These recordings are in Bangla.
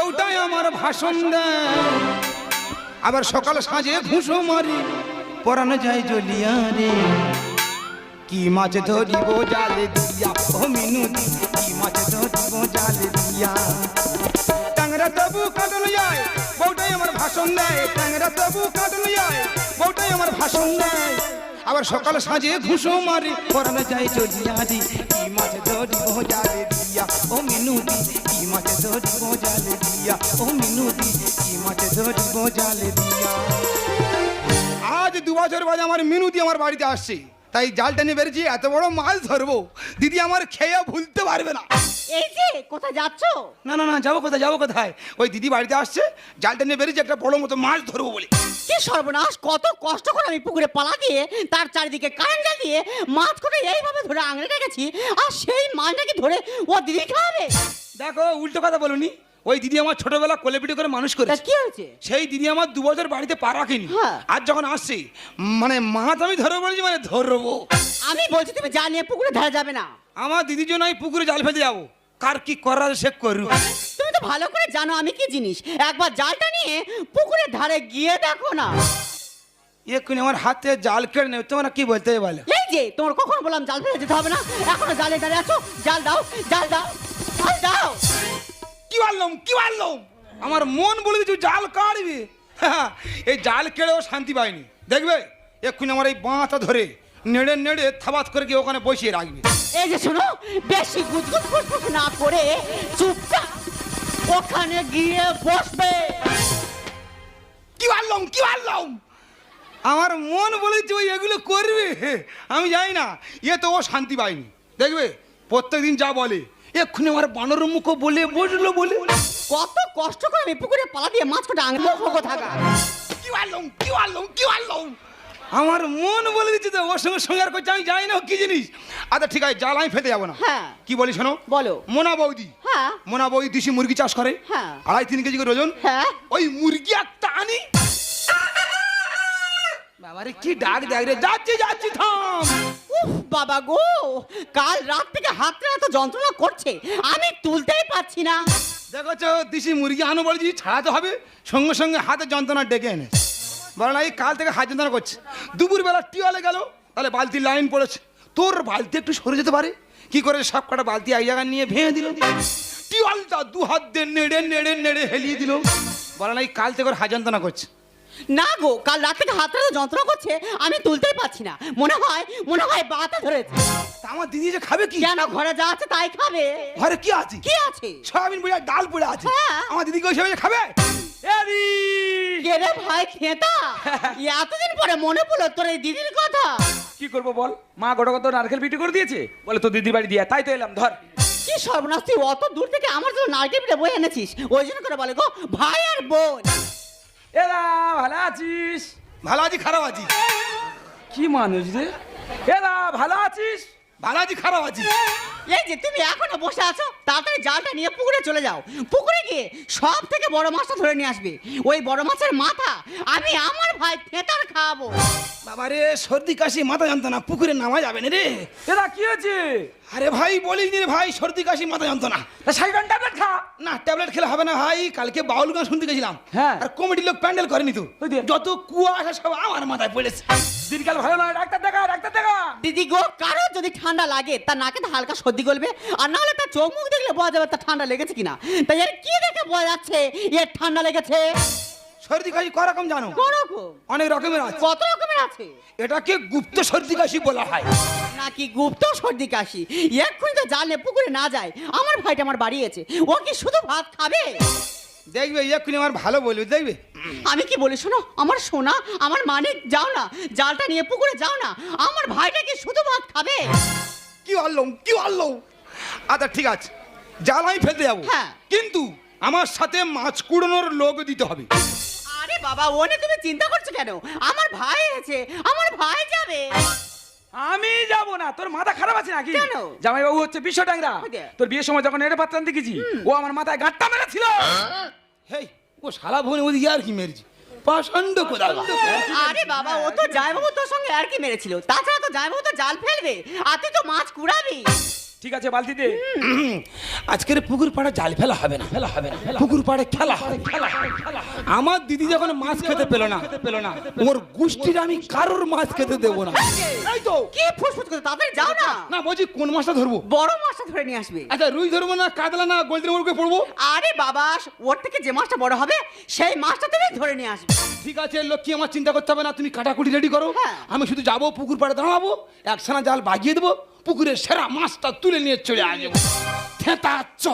বউটাই আমার ভাষণ দেয়, আবার সকাল সাঁঝে ঘুষো মারি পরানো যায় জ্বলিয়া রে। কি মাছ ধরিব জালে দিয়া ও মিনুতি, কি মাছ ধরিব জালে দিয়া। ট্যাংরা তবু কাটল যায়, বউটাই আমার ভাষণ দেয়। ট্যাংরা তবু কাটল যায়, বউটাই আমার ভাষণ দেয়, আবার সকাল সাঁঝে ঘুষো মারি পরানো যায় জ্বলিয়া রে। কি মাছ ধরিব জালে দিয়া ও মিনুতি, কি মাছ ধরিব জালে দিয়া ও মিনুতি, কি মাছ ধরিব জালে দিয়া। আজ 2 বছর বাদে আমার মিনুতি আমার বাড়িতে আসছে, তাই জালটা নিয়ে বেরিয়েছি, এত বড় মাছ ধরবো দিদি আমার খেয়ে ভুলতে পারবে না। এই যে কোথায় যাচ্ছ? না না না, যাবো কোথায় যাবো কোথায়, ওই দিদি বাড়িতে আসছে, জালটা নিয়ে বেরিয়েছি একটা বড় মতো মাছ ধরবো বলে। কি সর্বনাশ, কত কষ্ট করে আমি পুকুরে পালা দিয়ে তার চারিদিকে কারেন্ট দিয়ে মাছ করে এইভাবে ধরে আঙড়ে রেখেছি, আর সেই মাছটাকে ধরে ও দিদি খাবে। দেখো উল্টো কথা বলুনি, ওই দিদি আমার ছোটবেলা কোলে পিঠে করে মানুষ তা করেছে। কি হয়েছে? সেই দিদি আমার 2 বছর বাড়িতে পা রাখেনি, হ্যাঁ। আজ যখন আসছে মানে মাছ আমি ধরবো বলেছি, মানে ধরবো। আমি বলছি তুমি জাল নিয়ে পুকুরে ধারে যাবে না। আমার দিদির জন্য আমি পুকুরে জাল ফেলতে যাবো, কার কি করার সে করু। তুমি তো ভালো করে জানো আমি কি জিনিস, একবার জালটা নিয়ে পুকুরের ধারে গিয়ে দেখো না। এক্ষুনি আমার হাতে জাল কেড়ে নেবে, তোমরা কি বলতে বলে। এই যে তোমার কখন বললাম জাল ফেলে যেতে হবে না, এখনো জালে দাঁড়িয়ে আছো। জাল দাও, জাল দাও, জাল দাও। কি বললাম কি বললাম, আমার মন বলে দিচ্ছি জাল কাটবে। হ্যাঁ, এই জাল কেড়েও শান্তি পাইনি, দেখবে এক্ষুনি আমার এই বাঁটা ধরে নেড়ে নেড়ে থাবাত করে গিয়ে ওখানে বসিয়ে রাখবে। এই যে শোনো, বেশি গুজগুজ ফুসফুস না করে চুপচাপ ওখানে গিয়ে বসবে। কি বললাম কি বললাম, আমার মন বলে দিচ্ছি ওই এগুলো করবে, আমি জানি না, এ তো ও শান্তি পাইনি। দেখবে প্রত্যেকদিন যা বলে, এক্ষুনি আমার বানর মুখ বলে বসলো বলে। কত কষ্ট করে আমি পুকুরে পালা দিয়ে মাছ কটা আঙুল ফোকো থাকা। কি বললাম কি বললাম কি বললাম, আমার মন বলে দিচ্ছে তো ওর সঙ্গে সঙ্গে আর করছে, আমি জানি না ও কি জিনিস। আচ্ছা ঠিক আছে, জাল আমি ফেলতে যাবো না। হ্যাঁ। কি বলি শোনো, বলো। মোনা বৌদি, হ্যাঁ। মোনা বৌদি দেশি মুরগি চাষ করে, হ্যাঁ। 2.5-3 কেজি করে ওজন। হ্যাঁ। ওই মুরগি একটা আনি। বাবারে কি ডাক দেখ রে, যাচ্ছি যাচ্ছি থাম। উফ বাবা গো, কাল রাত থেকে হাতটা এত যন্ত্রণা করছে, আমি তুলতেই পারছি না। দেখো দেশি মুরগি আনো বলেছি, ছাড়াতে হবে, সঙ্গে সঙ্গে হাতে যন্ত্রণা ডেকে এনে বলে না, এই কাল থেকে হাত যন্ত্রণা করছে। দুপুরবেলা টিওয়ালে গেল, তাহলে বালতির লাইন পড়েছে, তোর বালতি একটু সরে যেতে পারে, কি করে সব কটা বালতি এক জায়গায় নিয়ে ভেঙে দিল, টিওয়ালটা 2 হাত দিয়ে নেড়ে নেড়ে নেড়ে হেলিয়ে দিল। বলে না, এই কাল থেকে ওর হাত যন্ত্রণা করছে। না গো, কাল রাত থেকে হাতটা এত যন্ত্রণা করছে, আমি তুলতেই পারছি না। মনে হয় বাতা ধরেছে। তা আমার দিদি যে খাবে কি? কেন, ঘরে যা আছে তাই খাবে। ঘরে কি আছে? কি আছে? সয়াবিন বলে ডাল পড়ে আছে, হ্যাঁ। আমার দিদি ওই সবাই খাবে। কে রে ভাই খেতা, এতদিন পরে মনে পড়লো তোর এই দিদির কথা। কি করবো বল, মা গোটা কত নারকেল বিক্রি করে দিয়েছে, বলে তো দিদি বাড়ি দিয়া, তাই তো এলাম। ধর কি সর্বনাশ, তুই অত দূর থেকে আমার জন্য নারকেল পিঠে বয়ে এনেছিস, ওই জন্য করে বলে গো ভাই আর বোন। এরা ভালো আছিস? ভালো আছি খারাপ আছি। কি মানুষ রে, এরা ভালো আছিস? ভালো আছি খারাপ আছি। এই যে তুমি এখনো বসে আছো, তাড়াতাড়ি জালটা নিয়ে পুকুরে চলে যাও। পুকুরে গিয়ে সব থেকে বড় মাছটা ধরে নিয়ে আসবে। ওই বড় মাছের মাথা আমি আমার ভাই ফেতার খাওয়াবো। বাবারে সর্দি কাশি মাথা যন্ত্রণা, পুকুরে নামা যাবে না রে। এরা কি হয়েছে? আরে ভাই বলিস রে ভাই, সর্দি কাশি মাথা যন্ত্রণা। সাইডন ট্যাবলেট খা। না ট্যাবলেট খেলে হবে না ভাই, কালকে বাউল গান শুনতে গেছিলাম, হ্যাঁ। আর কমিটির লোক প্যান্ডেল করেনি তো, ওই দিয়ে। যত কুয়াশা সব আমার মাথায় পড়েছে। দিনকাল ভালো নয়, ডাক্তার দেখা ডাক্তার দেখা। দিদি গো, কারো যদি ঠান্ডা লাগে তার নাকে হালকা সর্দি গলবে, আর নাহলে তার চোখ মুখ দেখলে বোঝা যাবে তার ঠান্ডা লেগেছে কিনা। তাই এর কি দেখে বোঝা যাচ্ছে এর ঠান্ডা লেগেছে? সর্দি কাশি ক রকম জানো? কোরকম? অনেক রকমের আছে। কত রকমের আছে? এটাকে গুপ্ত সর্দি কাশি বলা হয়। নাকি গুপ্ত সর্দি কাশি? এক্ষুনি তো জানলে পুকুরে না যায়, আমার ভাইটা আমার বাড়ি আছে, ও কি শুধু ভাত খাবে? দেখবে এক্ষুনি আমার ভালো বলবে, দেখবে। আমি কি বলি শোনো, আমার সোনা, আমার মানিক, যাও না, জালটা নিয়ে পুকুরে যাও না, আমার ভাইটা কি শুধু ভাত খাবে? কি বললাম কি বললাম। আচ্ছা ঠিক আছে, জাল আমি ফেলতে যাবো, হ্যাঁ। কিন্তু আমার সাথে মাছ কুড়োনোর লোক দিতে হবে। আরে বাবা, ও নিয়ে তুমি চিন্তা করছো কেন? আমার ভাই আছে, আমার ভাই যাবে। আমি যাব না, তোর মাথা খারাপ আছে নাকি? কেন? জামাই বাবু হচ্ছে বিশ্ব ট্যাংরা, ওই যে। তোর বিয়ের সময় যখন এড়ে পাত্তান দেখেছি, ও আমার মাথায় গাঁটটা মেরেছিল। হেই, ও শালা ভুনে ওদিকে আর কি মেরেছি, পাষণ্ড কোথা। আরে বাবা, ও তো জামাইবাবু তোর সঙ্গে আর কি মেরেছিল, তাছাড়া তো জামাইবাবু তো জাল ফেলবে, আর তুই তো মাছ কুড়াবি। ঠিক আছে বালতি দে। আজকের পুকুর পাড়ে জাল ফেলা হবে না, পুকুর পাড়ে খেলা হবে। আমার দিদি যখন মাছ খেতে পেলো না ওর গোষ্ঠীর আমি কারোর মাছ খেতে দেবো না। এই তো কি ফুসফুস করে তাড়াতাড়ি যাও না। না বলছি কোন মাছটা ধরবো? বড় মাছটা ধরে নিয়ে আসবে। আচ্ছা রুই ধরবো না কাতলা না গোল্ডেন মুরগে পড়বো? আরে বাবা, ওর থেকে যে মাছটা বড় হবে সেই মাছটা তুমি ধরে নিয়ে আসবে। ঠিক আছে লক্ষ্মী, আমার চিন্তা করতে হবে না, তুমি কাটাকুটি রেডি করো। হ্যাঁ। আমি শুধু যাবো পুকুর পাড়ে দাঁড়াবো, একখানা জাল বাগিয়ে দেবো, পুকুরের সেরা মাছটা তুলে নিয়ে চলে আসবো। থেতা চ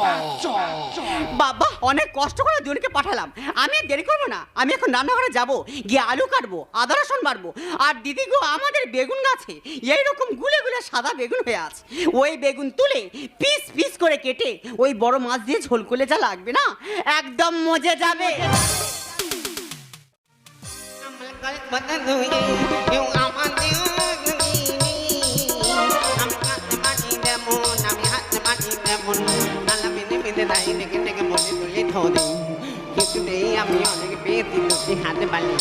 বাবা, অনেক কষ্ট করে দুজনকে পাঠালাম, আমি আর দেরি করবো না। আমি এখন রান্নাঘরে যাব, গিয়ে আলু কাটবো, আদা রসুন বাড়বো। আর দিদি গো, আমাদের বেগুন গাছে এইরকম গুলে গুলে সাদা বেগুন হয়ে আছে। ওই বেগুন তুলে পিস পিস করে কেটে ওই বড় মাছ দিয়ে ঝোল করলে যা লাগবে না, একদম মজে যাবে। আমি অনেক পেয়েছি লুচি হাতে পালি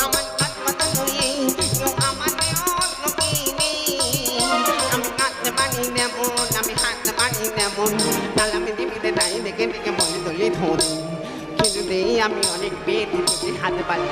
আমার কথা নয় আমাদের আমি হাতে পানি যেমন আমি হাতে পানি যেমন আমি দিবিতে তাই দেখে দেখে বলে তুলি ধরি কিন্তু আমি অনেক পেয়েছি লুচি হাতে পালি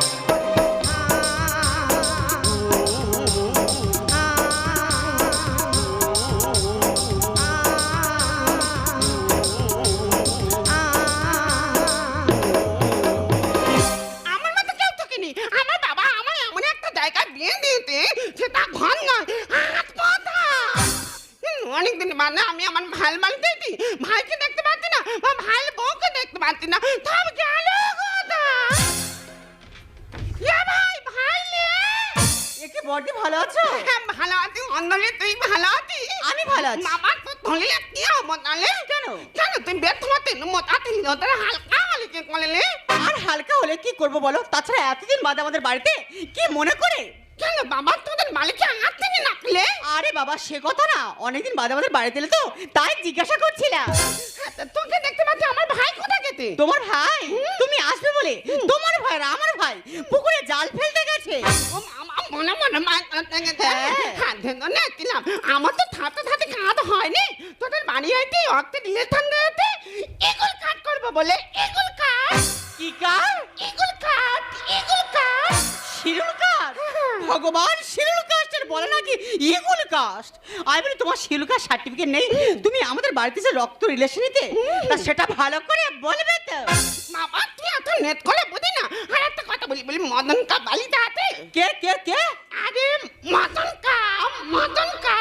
অনেকদিন মানে আমি আমার ভাই মানতে ভাইকে দেখতে পাচ্ছি না, ভাই বউকে দেখতে পাচ্ছি না, সব গেল ভাই ভাই একে বডি ভালো আছো? ভালো আছি অন্ধলে, তুই ভালো আছিস? আমি ভালো আছি। মামা তো ধরলে কি হবো তাহলে? কেন? কেন তুই বেত মতে মোটাতে তোর হালকা হলে কি করলে? আর হালকা হলে কি করবো বলো? তাছাড়া এতদিন বাদে আমাদের বাড়িতে কি মনে করে? কেন বাবা তোদের মালিককে আঘাত থেকে নাকলে? আরে বাবা, সে কথা না, অনেকদিন বাদে আমাদের বাড়িতে এলে তো তাই জিজ্ঞাসা করছিলাম। তোকে দেখতে পাচ্ছি, আমার ভাই কোথা গেছে? তোমার ভাই? তুমি আসবে বলে তোমার ভাই আর আমার ভাই পুকুরে জাল ফেলতে গেছে। মনে মনে মাছ ধরতে গেছে। হাত ধরে নেছিলাম, আমার তো থাতে থাতে কাঁদ হয়নি। তোদের বাড়ি হইতে অক্তে দিলে ঠান্ডা হতে এগুল কাট করবো বলে এগুল কাট। কি কার? এগুল কাট, এগুল কাট। শিরুল কাস্ট? ভগবান, শিরুল কাস্টের বলে নাকি ইগুল কাস্ট? আমি বলি তোমার শিরুল কাস্ট সার্টিফিকেট নেই, তুমি আমাদের বাড়িতে যে রক্ত রিলেশন নিতে, তা সেটা ভালো করে বলবে তো। বাবা তুই এত নেট করে বুঝি না। আর একটা কথা বলি বলি মদন কা বালিতে হাতে। কে কে কে? আরে মদন কা, মদন কা।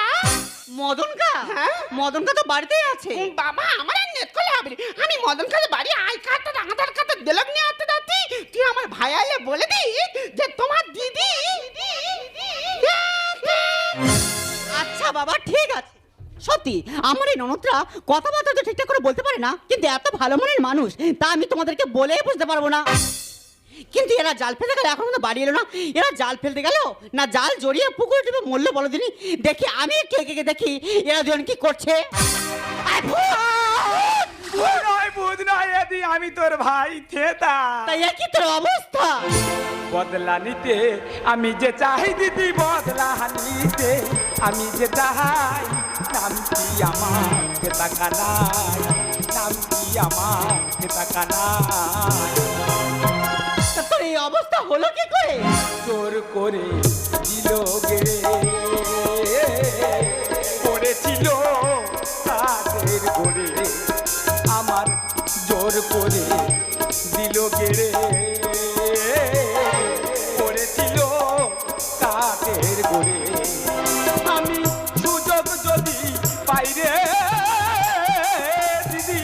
মদন কা? হ্যাঁ। মদন কা তো বাড়িতেই আছে। বাবা আমার আর নেট করলে হবে না। আমি মদন কাছে বাড়ি আই কার্ডটা আধার কার্ডের দিলক নিয়ে আসতে যাচ্ছি। তুই আমার ভাই আইলে বলে দিস যে তোমার দিদি। আচ্ছা বাবা, ঠিক আছে। সত্যি আমার এই ননদরা কথাবার্তা তো ঠিকঠাক করে বলতে পারে না, কিন্তু এত ভালো মনের মানুষ, তা আমি তোমাদেরকে বলে বুঝতে পারবো না। কিন্তু এরা জাল ফেলতে গেল, এখন তো বাড়ি এলো না। এরা জাল ফেলতে গেল না জাল জড়িয়ে পুকুরে টিপে মরলো বলো দিনি। দেখি আমি কে কে কে দেখি এরা দুজন কি করছে। আয় ভূত! বুঝ নয় এদি, আমি তোর ভাই থেতা। তাই কি তোর অবস্থা? বদলা নিতে আমি যে চাই দিদি, বদলা নিতে আমি যে চাই। নাম কি আমার থেতা কানাই, নাম কি আমার থেতা কানাই। তা তোর এই অবস্থা হলো কি করে? জোর করে দিল গেড়ে, পড়েছিল তাদের গড়ে। আমার জোর করে দিল গেড়ে, পড়েছিল তাদের গড়ে। আমি সুযোগ যদি পাইরে দিদি,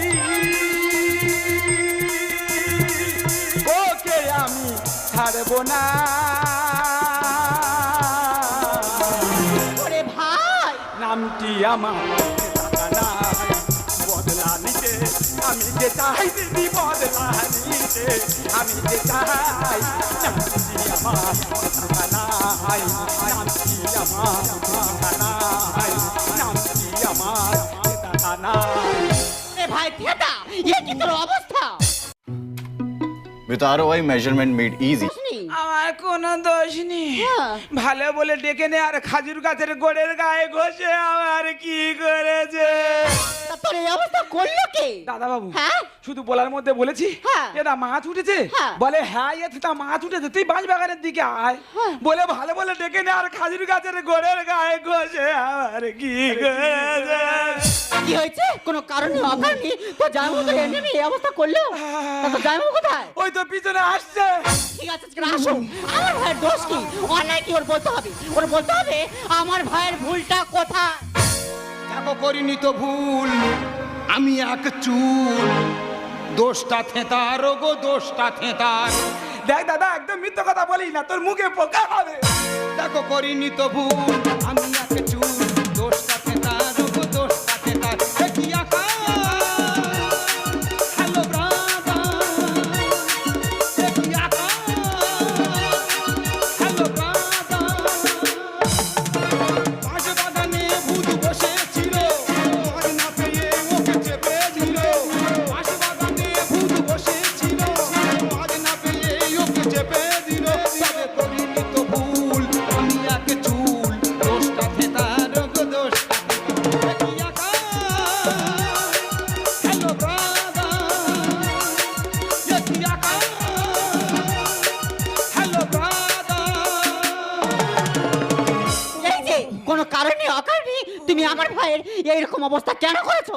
ওকে আমি ছাড়বো না। ওরে ভাই, নামটি আমার টাকা নাই, বদলা নিতে আমি যে চাই দিদি, বদলা নিতে আমি যে চাই। নামটি আমার টাকা নাই, নামটি আমার টাকা নাই, নামটি আমার টাকা নাই। এ ভাই থেতা, এ কি তোর অবস্থা? With ROI measurement made easy, বুঝনি? আমার কোনো দোষ নেই হ্যাঁ। ভালো বলে ডেকে নে আর খাজুর গাছের গোড়ের গায়ে ঘষে আমার কি করেছে তা তোর এই অবস্থা করলো কে? দাদা বাবু হ্যাঁ? শুধু বলার মধ্যে বলেছি হ্যাঁ। এটা মাছ উঠেছে হ্যাঁ। বলে হ্যাঁ তা মাছ উঠেছে তুই বাঁশ বাগানের দিকে আয় হ্যাঁ। বলে ভালো বলে ডেকে নে আর খাজুর গাছের গোড়ের গায়ে ঘষে আমার কি করেছে কি হয়েছে? কোনো কারণে অকারণে তো জামাইবাবু তো এমনি এই অবস্থা করলো? তা তো জামাইবাবু কোথায়? ওই তো পিছনে আসছে ঠিক আছে আজকে আসো। আমার ভাইয়ের দোষ কি? অন্যায় কি ওর বলতে হবে? ওর বলতে হবে আমার ভাইয়ের ভুলটা কোথায়। দেখো করিনি তো ভুল, আমি এক চুল, দোষটা থেতার গো, দোষটা থেতার। দেখ দাদা একদম মিথ্যে কথা বলিস না তোর মুখে পোকা হবে দেখো করিনি তো ভুল, আমি এক চুল, দোষটা থেতার গো, দোষটা থেতার। এ কি আকাশ, হ্যালো ব্রাদার, এ কি আকাশ, হ্যালো ব্রাদার। বাঁশ বাগানে ভূত বসেছিল, মাছ না পেয়ে ওকে চেপেছিল। বাঁশ বাগানে ভূত বসেছিল, মাছ না পেয়ে ওকে চেপে দিল। তবে করিনি তো ভুল, আমি এক চুল, দোষটা থেতার গো, দোষটা থেতার। কি আকাশ, হ্যালো ব্রাদার, এ কি আকাশ, হ্যালো ব্রাদার। এই যে কোনো কারণে অকারণে তুমি আমার ভাইয়ের এইরকম অবস্থা কেন করেছো?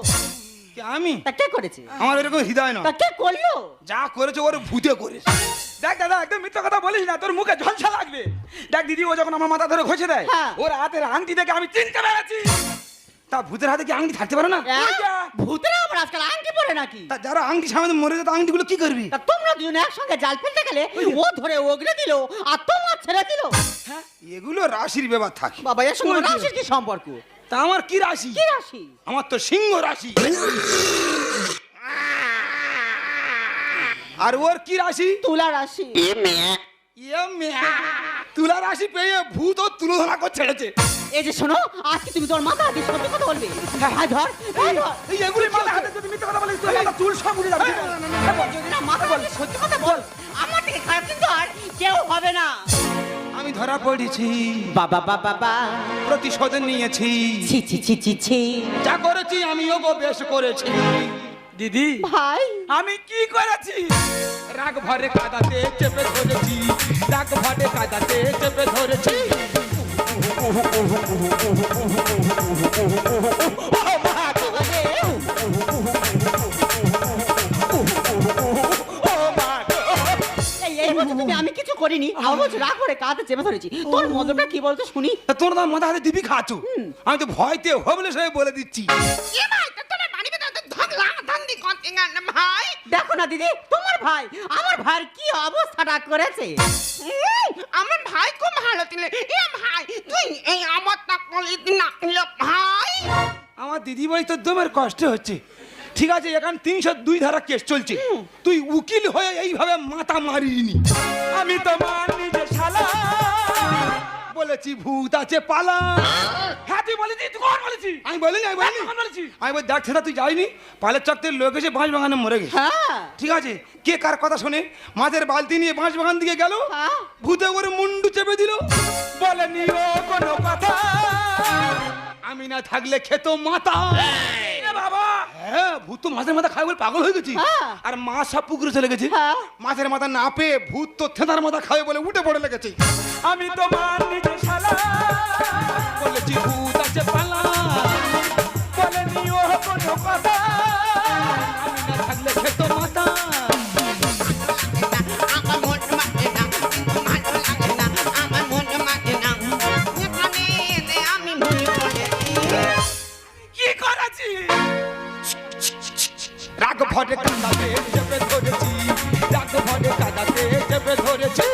কে আমি? তা কে করেছে? আমার এরকম হৃদয় না, তা কে করলো? যা করেছে ওর ভূতে করেছে। দেখ দাদা একদম মিথ্যে কথা বলিস না তোর মুখে ঝলসা লাগবে দেখ দিদি ও যখন আমার মাথা ধরে ঘষে দেয় হ্যাঁ। ওর হাতের আংটি দেখে আমি চিনতে পেরেছি তা ভূতের হাতে কি আংটি থাকতে পারে না? ওই যা। ভূতেরা আবার আজকাল আংটি পরে নাকি? তা যারা আংটি সামনে মরে যেত আংটিগুলো কি করবি? তা তোমরা দুজনে একসঙ্গে জাল ফেলতে গেলে ও ধরে ওগলে দিল আর তোমার ছেড়ে দিল। এগুলো রাশির ব্যাপার থাকে। বাবা এর সঙ্গে রাশির কি সম্পর্ক? তা আমার কি রাশি? কি রাশি? আমার তো সিংহ রাশি। আর ওর কি রাশি? তুলা রাশি। ইয়ে মেয়া। তুলা রাশি পেয়ে ভূত ও তুলোধনা করে ছেড়েছে। এই যে শোনো আজকে তুমি তোর মাথা হাতে সত্যি কথা বলবে। ভাই ধর ভাই ধর। এই এগুলি মাথা হাতে যদি মিথ্যে কথা বলিস তুই মাথা চুল সব উড়ে যাবে যদি না মাথা বল সত্যি কথা বল আমার থেকে খারাপ কিন্তু আর কেউ হবে না। আমি ধরা পড়েছি, বাবা বাবা বা প্রতিশোধ নিয়েছি, ছি ছি ছি ছি ছি। যা করেছি আমিও গো বেশ করেছি। দিদি ভাই আমি কি করেছি রাগ ভরে কাদাতে চেপে ধরেছি, রাগ ভরে কাদাতে চেপে ধরেছি। এই বছর তুমি আমি কিছু করিনি আমার বছর রাগ করে কাঁধে চেপে ধরেছি। তোর মজটা কি বলতো শুনি? তা তোর তো মাথা হাতে দিবি খাচ্ছ, আমি তো ভয়তে হোবলেস হয়ে বলে দিচ্ছি। এ ভাই তো তোমার বাড়ি ভিতরে তো ধগলা ধান্দি করতে গেল ভাই। দেখো না দিদি তোমার ভাই আমার ভাইয়ের কি অবস্থাটা করেছে। আমার ভাই খুব ভালো ছিল। এ ভাই তুই এই আমারটা করলি না ভাই। আমার দিদি ভাই তো দমের কষ্ট হচ্ছে। ঠিক আছে এখন 302 ধারা কেস চলছে, তুই উকিল হয়ে এইভাবে মাথা মারিনি। আমি তোমার নিজে শালা বলেছি ভূত আছে পালা। হ্যাঁ তুই বলেছিস তুই কখন বলেছিস আমি বলিনি, আমি বলিনি, কখন বলেছিস আমি বলি দেখ সেটা তুই যাইনি, পালের চক্রের লোক এসে বাঁশ বাগানে মরে গেছে। হ্যাঁ ঠিক আছে কে কার কথা শোনে, মাছের বালতি নিয়ে বাঁশ বাগান দিকে গেল, হ্যাঁ। ভূতে করে মুন্ডু চেপে দিল। বলেনি ও কোনো কথা আমি না থাকলে খেত মাথা। এ বাবা হ্যাঁ ভূত তো মাছের মাথা খায় বলে পাগল হয়ে গেছি। হ্যাঁ। আর মাছ সব পুকুরে চলে গেছে, হ্যাঁ। মাছের মাথা না পেয়ে ভূত তো থেতার মাথা খাবে বলে উঠে পড়ে লেগেছে। আমি তোমার নিজে শালা বলেছি ভূত আছে পালা, বলেনি ও কোনো কথা আমি না থাকলে খেত মাথা। আমার মন মানে না, ভালো লাগে না, আমার মন মানে না। এখানে আমি ভুল করেছি। কি করেছি রাগ ভরে কাদাতে চেপে ধরেছি, রাগ ভরে কাদাতে চেপে ধরেছি।